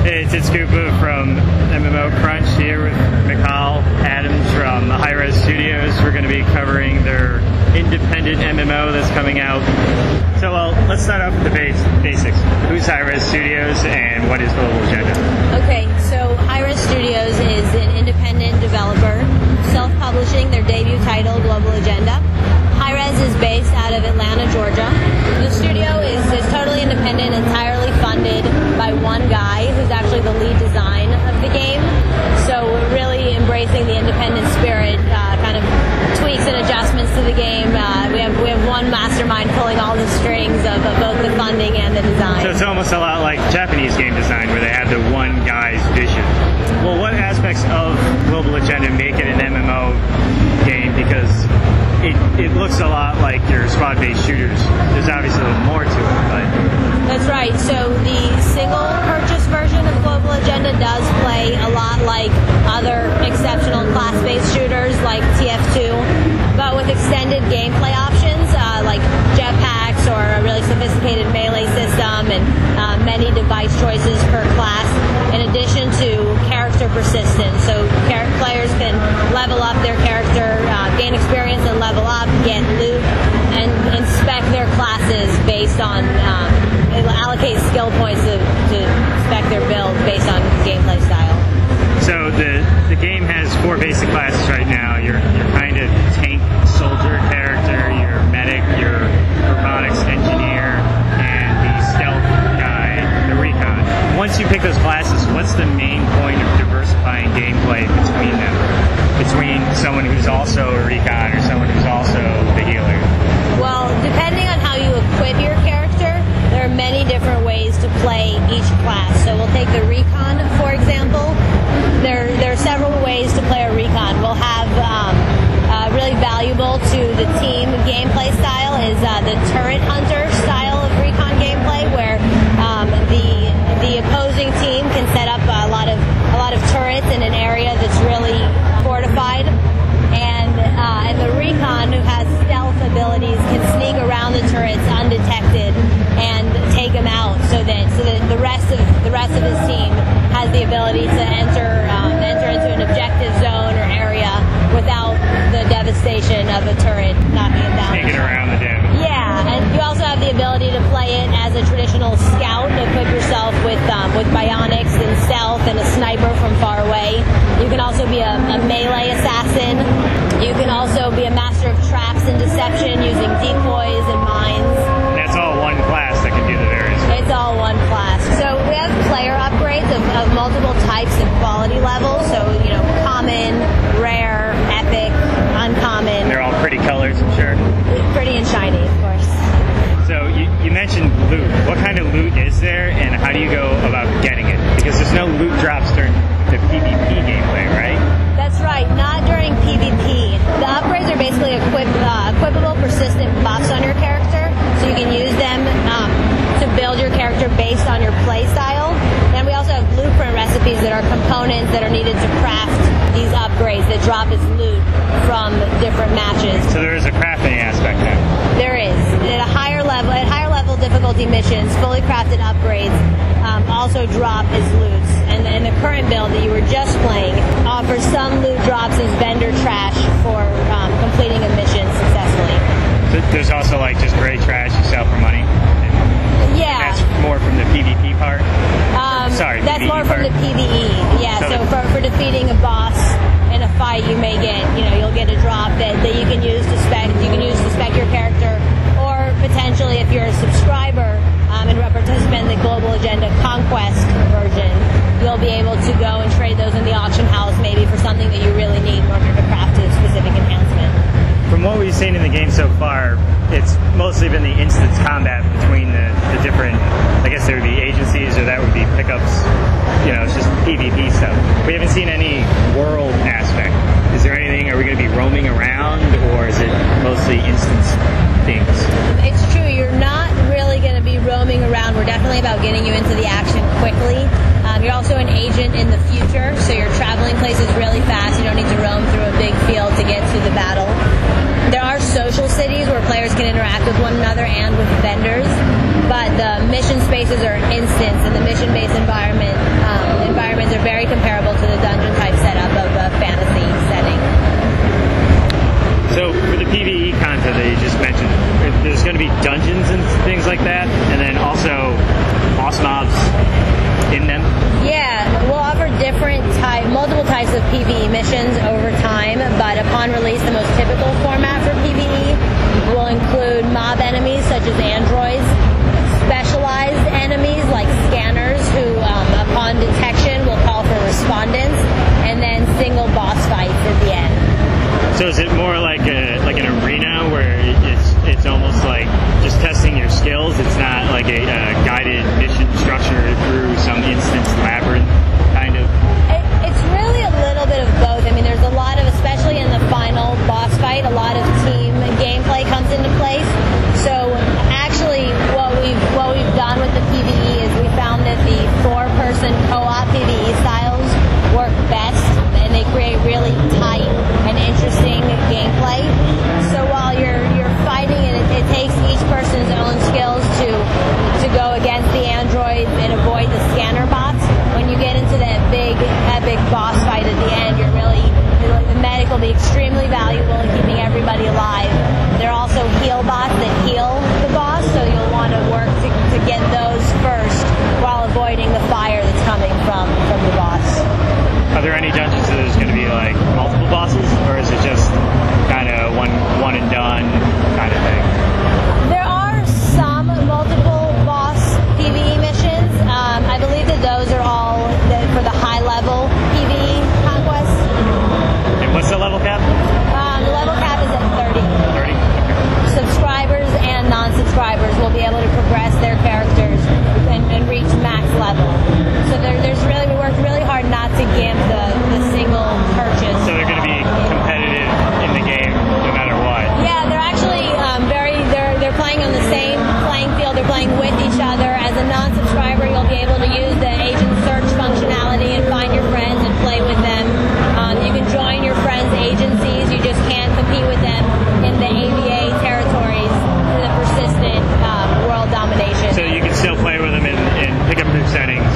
It's Koopa from MMO Crunch here with Michal Adams from Hi-Rez Studios. We're going to be covering their independent MMO that's coming out. So let's start off with the basics. Who's Hi-Rez Studios and what is Global Agenda? Okay, so Hi-Rez Studios is an independent developer, self-publishing their debut title, Global Agenda. Hi-Rez is based out of Atlanta, Georgia. The studio is totally independent, entirely funded by one guy who's actually the lead design of the game. So we're really embracing the independent spirit, kind of tweaks and adjustments to the game. We have one mastermind pulling all the strings of both the funding and the design. So it's almost a lot like Japanese game design where they have the one guy's vision. Well, what aspects of Global Agenda make it an MMO game? Because it looks a lot like your squad-based shooters. There's obviously a little more to it, but... That's right. So the single purchase version of Global Agenda does play a lot like other exceptional class-based shooters like TF2, but with extended gameplay options like jetpacks or a really sophisticated melee system and many device choices per class, in addition to character persistence. So players can level up their character, gain experience and level up, get loot, and inspect their classes based on, allocate skill points to spec their build based on gameplay style. So the game has 4 basic classes right now. Your kind of tank soldier character, your medic, your robotics engineer, and the stealth guy, the recon. Once you pick those classes, what's the main point of diversifying gameplay between them? Between someone who's also a recon or someone who's also the healer? Well, depending on how you equip your character, there are many different ways to play each class. So we'll take the recon, for example. There are several ways to play a recon. We'll have really valuable to the team gameplay style is the turret hunter style of recon gameplay, where the opposing team can set up a lot of turrets in an area that's really fortified, and the recon, who has stealth abilities, can sneak around the turrets undetected and take them out, so that the rest of his team has the ability to enter into an objective zone or area without the devastation of a turret knocking it down. Sneaking around the damage. Yeah, and you also have the ability to play it as a traditional scout, equip yourself with bionics and stealth and a sniper from far away. You can also be a melee assassin. You can also be a master of traps and deception using decoys and mines. That's all one class that can do the various. It's all one class. So we have player upgrades of multiple types and quality levels. So, common, rare, epic, uncommon. They're all pretty colors, I'm sure. Pretty and shiny, of course. So you mentioned loot. What kind of loot is there, and how do you go about getting it? Because there's no loot drops during the PvP gameplay, right? That's right, not during PvP. The upgrades are basically equipable, persistent buffs on your character, so you can use them to build your character based on your play style. And we also have blueprint recipes that are components that are needed to craft these upgrades that drop as loot from different matches. So there is a crafting aspect then? There is. At higher level difficulty missions, fully crafted upgrades also drop as loots. And the current build that you were just playing offers some loot drops as vendor trash for completing a mission successfully. So there's also just gray trash you sell for money? Yeah. That's more from the PvP part? That's PvE more from part? the PvE. Yeah, so for defeating a boss in a fight, you may get, you'll get a drop that you can use to spec your character, or potentially if you're a subscriber and a participant in the Global Agenda Conquest version, you'll be able to go and trade those in the auction house maybe for something that you really need in order to craft a specific enhancement. From what we've seen in the game so far, it's mostly been the instance combat between the different, I guess there would be agencies, or that would be pickups. It's just PvP stuff. We haven't seen any world aspect. Is there anything, are we going to be roaming around, or is it mostly instance things? It's true, you're not really going to be roaming around. We're definitely about getting you into the action quickly. You're also an agent in the future, so you're traveling places really fast. You don't need to roam through a big field to get to the battle. There are social cities where players can interact with one another and with vendors, but the mission spaces are instance, and the mission-based environment dungeons and things like that, and then also boss mobs in them? Yeah, we'll offer multiple types of PvE missions over time, but upon release, the most typical format for PvE will include mob enemies such as androids, specialized enemies like scanners who, upon detection, will call for respondents, and then single boss fights at the end. So is it more like an arena where it's almost like just testing your skills? It's not like a guided mission structure through some instance labyrinth kind of? It's really a little bit of both. I mean, there's a lot of, especially in the final boss fight, a lot of team gameplay comes into place. So actually what we've done with the PvE is we found that the 4-person co-op PvE styles work best, and they create really tight and interesting gameplay. So while you're fighting, and it takes each person's own skills to go against the androids and avoid the scanner bots, when you get into that big epic boss fight at the end, the medic will be extremely valuable in keeping everybody alive. There are also heal bots that heal the boss, so you'll want to work to get those first while avoiding the fire that's coming from the boss. Are there any dungeons that there's going to be like multiple bosses, or is it just kind of one and done kind of thing? There are some multiple boss PvE missions. I believe that those are all for the high level PvE conquests. And what's the level cap? The level cap is at 30. 30? Okay. Subscribers and non-subscribers will be able to progress their characters and reach max level. So we worked really hard not to gimp the single purchase. So they're going to be competitive in the game no matter what. Yeah, they're actually they're playing on the same playing field. They're playing with each other. As a non-subscriber, you'll be able to use the agent search functionality and find your friends and play with them. You can join your friends' agencies. You just can't compete with them in the ABA territories for the persistent world domination. So you can still play with them in pick-up group settings,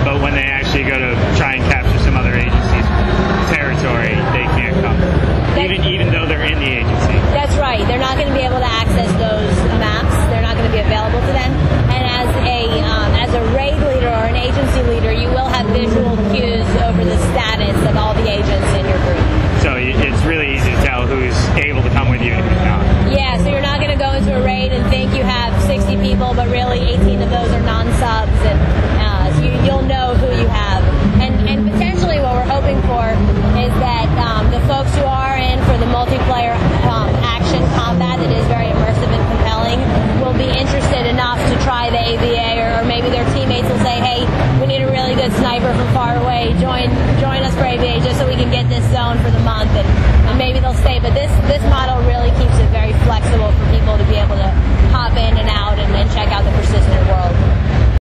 but when they actually go to try and capture some other agency's territory, they can't come. Even though they're in the agency. That's right. They're not going to be able to access those maps. They're not going to be available to them. And as a raid leader or an agency leader, you will have visual